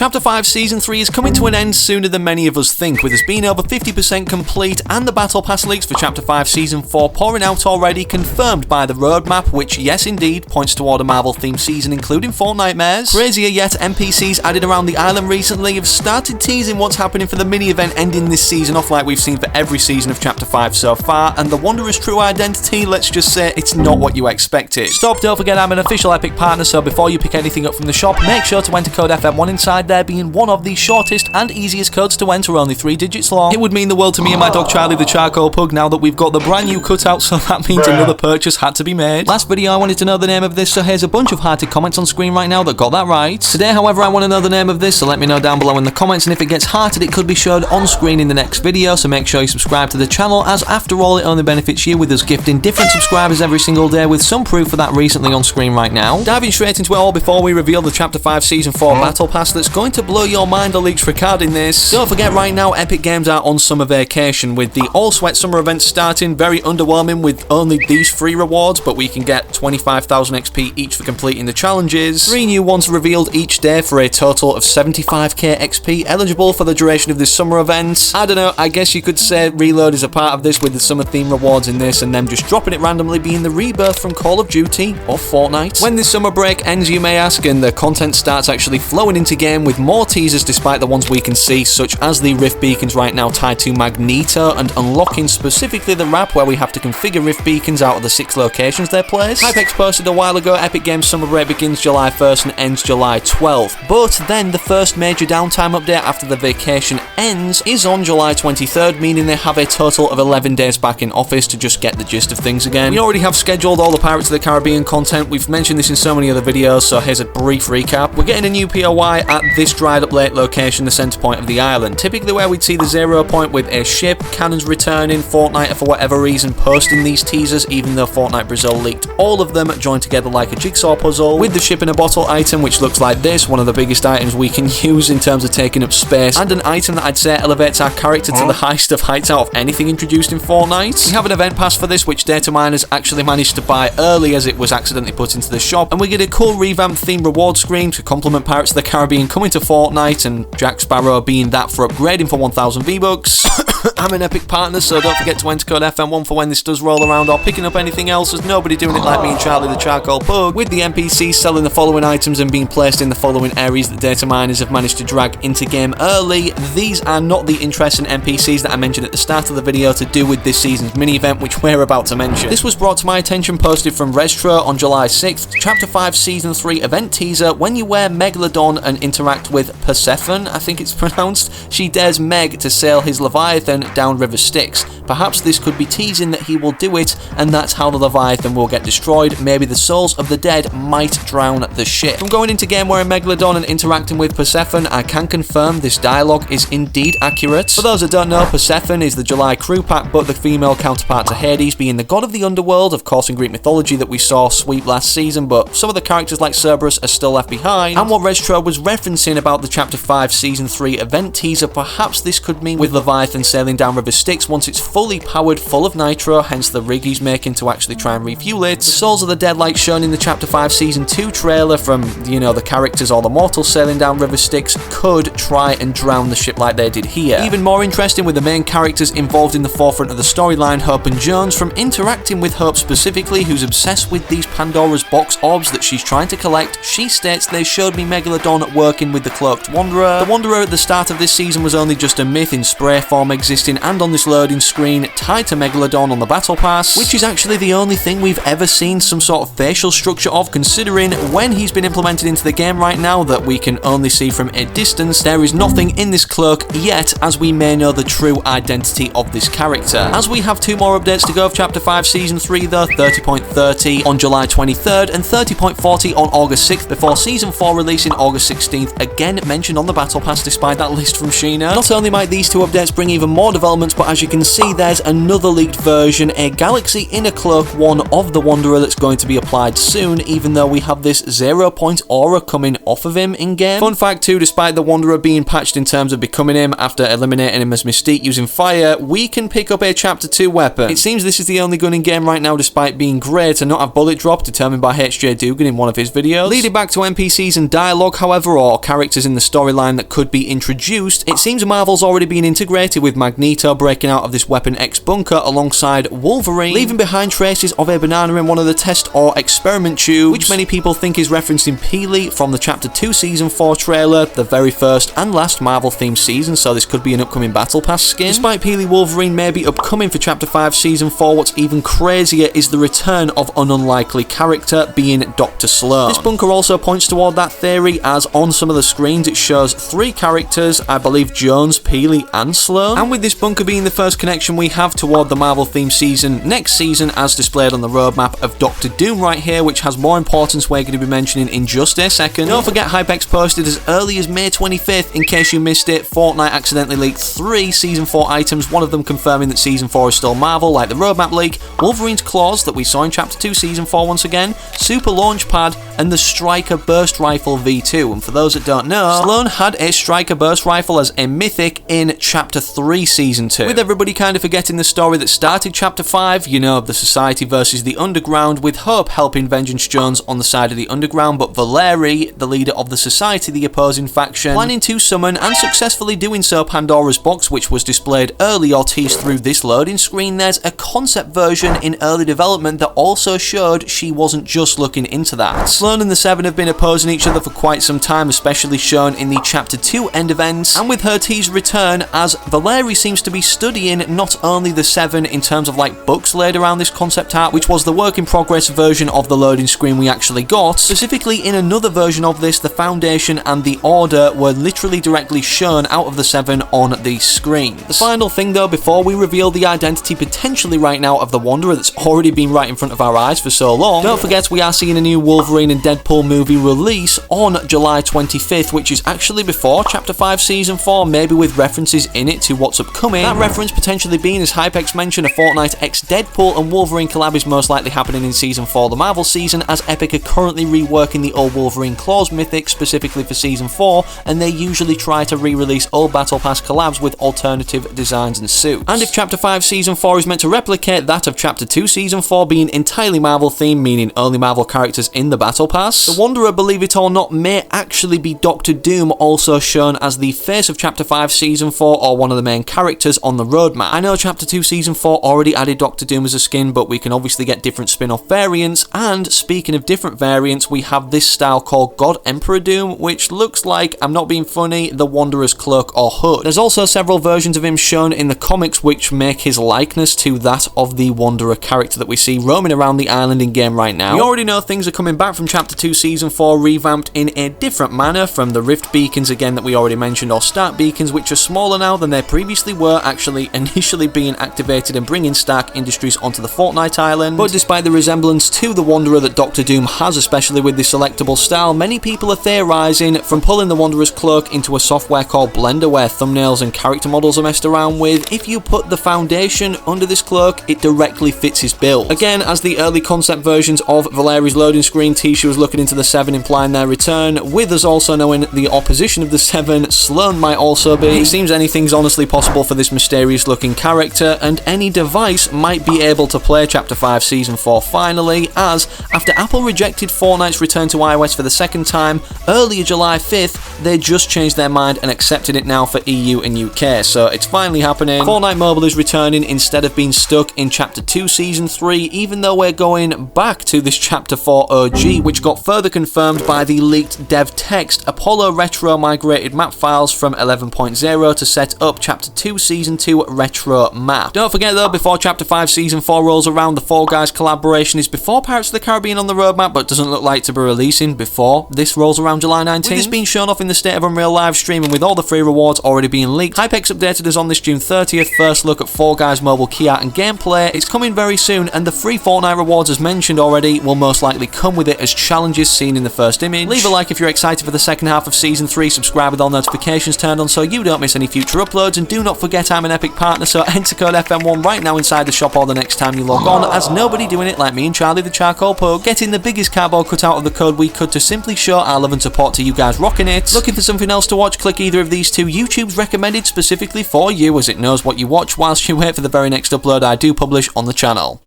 Chapter 5 Season 3 is coming to an end sooner than many of us think, with us being over 50% complete and the Battle Pass leaks for Chapter 5 Season 4 pouring out already, confirmed by the roadmap, which, yes indeed, points toward a Marvel-themed season including Fortnite mares. Crazier yet, NPCs added around the island recently have started teasing what's happening for the mini-event ending this season off like we've seen for every season of Chapter 5 so far, and the Wanderer's true identity, let's just say, it's not what you expected. Stop, don't forget I'm an official Epic partner, so before you pick anything up from the shop, make sure to enter code FM1 inside there, being one of the shortest and easiest codes to enter, only 3 digits long. It would mean the world to me and my dog Charlie the charcoal pug now that we've got the brand new cutout, so that means another purchase had to be made. Last video I wanted to know the name of this, so here's a bunch of hearted comments on screen right now that got that right. Today, however, I want to know the name of this, so let me know down below in the comments, and if it gets hearted it could be showed on screen in the next video, so make sure you subscribe to the channel, as after all it only benefits you, with us gifting different subscribers every single day, with some proof for that recently on screen right now. Diving straight into it all before we reveal the Chapter 5 Season 4 Battle Pass that's going to blow your mind, the leaks regarding this. Don't forget, right now Epic Games are on summer vacation, with the All Sweat summer event starting. Very underwhelming with only these 3 rewards, but we can get 25,000 XP each for completing the challenges. 3 new ones revealed each day for a total of 75k XP eligible for the duration of this summer event. I don't know, I guess you could say Reload is a part of this, with the summer theme rewards in this and them just dropping it randomly being the rebirth from Call of Duty or Fortnite. When this summer break ends, you may ask, and the content starts actually flowing into game with more teasers despite the ones we can see, such as the Rift beacons right now tied to Magneto, and unlocking specifically the map where we have to configure Rift beacons out of the 6 locations they're placed. Hypex posted a while ago, Epic Games summer break begins July 1st and ends July 12th, but then the first major downtime update after the vacation ends is on July 23rd, meaning they have a total of 11 days back in office to just get the gist of things again. We already have scheduled all the Pirates of the Caribbean content, we've mentioned this in so many other videos, so here's a brief recap. We're getting a new POI at this dried up lake location, the centre point of the island, typically where we'd see the 0 point with a ship, cannons returning. Fortnite, for whatever reason, posting these teasers, even though Fortnite Brazil leaked all of them, joined together like a jigsaw puzzle, with the ship in a bottle item, which looks like this, one of the biggest items we can use in terms of taking up space, and an item that I'd say elevates our character to the highest of heights out of anything introduced in Fortnite. We have an event pass for this, which data miners actually managed to buy early as it was accidentally put into the shop, and we get a cool revamped theme reward screen to complement Pirates of the Caribbean coming to Fortnite, and Jack Sparrow being that for upgrading for 1000 V-Bucks. I'm an Epic partner, so don't forget to enter code FM1 for when this does roll around, or picking up anything else. There's nobody doing it like me and Charlie the charcoal pug, with the NPCs selling the following items and being placed in the following areas that data miners have managed to drag into game early. These are not the interesting NPCs that I mentioned at the start of the video to do with this season's mini-event, which we're about to mention. This was brought to my attention, posted from Restro on July 6th, Chapter 5 Season 3 event teaser. When you wear Megalodon and interact with Persephone, I think it's pronounced, she dares Meg to sail his Leviathan down River Styx. Perhaps this could be teasing that he will do it, and that's how the Leviathan will get destroyed. Maybe the souls of the dead might drown the ship. From going into game wearing Megalodon and interacting with Persephone, I can confirm this dialogue is indeed accurate. For those that don't know, Persephone is the July crew pack, but the female counterpart to Hades, being the god of the underworld, of course in Greek mythology, that we saw sweep last season, but some of the characters like Cerberus are still left behind. And what Restro was referencing about the Chapter 5 Season 3 event teaser, perhaps this could mean with Leviathan sailing down River Styx once it's fully powered, full of nitro, hence the rig he's making to actually try and refuel it. The souls of the dead like shown in the Chapter 5 Season 2 trailer from, you know, the characters or the mortals sailing down River Styx could try and drown the ship like they did here. Even more interesting, with the main characters involved in the forefront of the storyline, Hope and Jones, from interacting with Hope specifically, who's obsessed with these Pandora's box orbs that she's trying to collect. She states, they showed me Megalodon working with the Cloaked Wanderer. The Wanderer at the start of this season was only just a myth in spray form existing and on this loading screen tied to Megalodon on the Battle Pass, which is actually the only thing we've ever seen some sort of facial structure of, considering when he's been implemented into the game right now that we can only see from a distance. There is nothing in this cloak yet, as we may know the true identity of this character. As we have 2 more updates to go of Chapter 5 Season 3 though, 30.30 on July 23rd and 30.40 on August 6th, before Season 4 releasing August 16th, again mentioned on the Battle Pass despite that list from Sheena. Not only might these 2 updates bring even more more developments, but as you can see, there's another leaked version, a Galaxy Inner Cloak one of the Wanderer that's going to be applied soon, even though we have this 0-point aura coming off of him in-game. Fun fact too, despite the Wanderer being patched in terms of becoming him after eliminating him as Mystique using fire, we can pick up a Chapter 2 weapon. It seems this is the only gun in-game right now, despite being great to not have bullet drop, determined by HJ Dugan in one of his videos. Leading back to NPCs and dialogue, however, or characters in the storyline that could be introduced, it seems Marvel's already been integrated with Magneto breaking out of this Weapon X bunker alongside Wolverine, leaving behind traces of a banana in one of the test or experiment tubes, which many people think is referencing Peely from the Chapter 2 Season 4 trailer, the very first and last Marvel-themed season, so this could be an upcoming Battle Pass skin. Despite Peely Wolverine may be upcoming for Chapter 5 Season 4, what's even crazier is the return of an unlikely character, being Dr. Sloan. This bunker also points toward that theory, as on some of the screens it shows 3 characters, I believe Jones, Peely and Sloan, and with this bunker being the first connection we have toward the Marvel-themed season next season, as displayed on the roadmap of Doctor Doom right here, which has more importance we're going to be mentioning in just a second. Don't forget, Hypex posted as early as May 25th, in case you missed it, Fortnite accidentally leaked 3 Season 4 items, one of them confirming that Season 4 is still Marvel, like the roadmap leak, Wolverine's claws that we saw in Chapter 2 Season 4 once again, Super Launchpad, and the Striker Burst Rifle V2. And for those that don't know, Sloan had a Striker Burst Rifle as a mythic in Chapter 3 Season 2. With everybody kind of forgetting the story that started Chapter 5, you know, the Society versus the Underground, with Hope helping Vengeance Jones on the side of the Underground, but Valeri, the leader of the Society, the opposing faction, planning to summon, and successfully doing so, Pandora's Box, which was displayed early or teased through this loading screen. There's a concept version in early development that also showed she wasn't just looking into that. Sloan and the Seven have been opposing each other for quite some time, especially shown in the Chapter 2 end events, and with her teased return, as Valeri seems to be studying not only the Seven in terms of like books laid around this concept art, which was the work in progress version of the loading screen we actually got, specifically in another version of this, the Foundation and the Order were literally directly shown out of the Seven on these screens. The final thing though, before we reveal the identity potentially right now of the Wanderer that's already been right in front of our eyes for so long, don't forget we are seeing a new Wolverine and Deadpool movie release on July 25th, which is actually before Chapter 5 Season 4, maybe with references in it to what's upcoming. That reference potentially being, as Hypex mentioned, a Fortnite X Deadpool and Wolverine collab is most likely happening in Season 4 the Marvel season, as Epic are currently reworking the old Wolverine Claws mythic specifically for Season 4, and they usually try to re-release old Battle Pass collabs with alternative designs and suits. And if Chapter 5 Season 4 is meant to replicate that of Chapter 2 Season 4 being entirely Marvel themed, meaning only Marvel characters in the Battle Pass, the Wanderer, believe it or not, may actually be Doctor Doom, also shown as the face of Chapter 5 Season 4 or one of the main characters on the roadmap. I know Chapter 2 Season 4 already added Doctor Doom as a skin, but we can obviously get different spin-off variants, and speaking of different variants, we have this style called God Emperor Doom, which looks like, I'm not being funny, the Wanderer's cloak or hood. There's also several versions of him shown in the comics which make his likeness to that of the Wanderer character that we see roaming around the island in game right now. We already know things are coming back from Chapter 2 Season 4 revamped in a different manner, from the Rift Beacons again that we already mentioned, or Stark Beacons, which are smaller now than they previously were, actually initially being activated and bringing Stark Industries onto the Fortnite island. But despite the resemblance to the Wanderer that Doctor Doom has, especially with the selectable style, many people are theorizing from pulling the Wanderer's cloak into a software called Blender where thumbnails and character models are messed around with. If you put the Foundation under this cloak, it directly fits his build. Again, as the early concept versions of Valeri's loading screen teaser was looking into the Seven, implying their return, with us also knowing the opposition of the Seven, Sloan might also be. It seems anything's honestly possible for this mysterious looking character, and any device might be able to play Chapter 5 Season 4 finally, as after Apple rejected Fortnite's return to iOS for the second time earlier July 5th, they just changed their mind and accepted it now for EU and UK, so it's finally happening. Fortnite Mobile is returning instead of being stuck in Chapter 2 Season 3, even though we're going back to this Chapter 4 OG, which got further confirmed by the leaked dev text. Apollo Retro migrated map files from 11.0 to set up Chapter 2 Season 2 retro map. Don't forget though, before Chapter 5 Season 4 rolls around, the Fall Guys collaboration is before Pirates of the Caribbean on the roadmap, but doesn't look like to be releasing before this rolls around July 19th. With this being shown off in the State of Unreal live stream, and with all the free rewards already being leaked, Hypex updated us on this June 30th first look at Fall Guys mobile key art and gameplay. It's coming very soon, and the free Fortnite rewards, as mentioned already, will most likely come with it as challenges seen in the first image. Leave a like if you're excited for the second half of Season 3, subscribe with all notifications turned on so you don't miss any future uploads, and do not not forget I'm an Epic partner, so enter code FM1 right now inside the shop or the next time you log on, as nobody doing it like me and Charlie the Charcoal Poe, getting the biggest cardboard cutout of the code we could to simply show our love and support to you guys rocking it. Looking for something else to watch? Click either of these two. YouTube's recommended specifically for you, as it knows what you watch whilst you wait for the very next upload I do publish on the channel.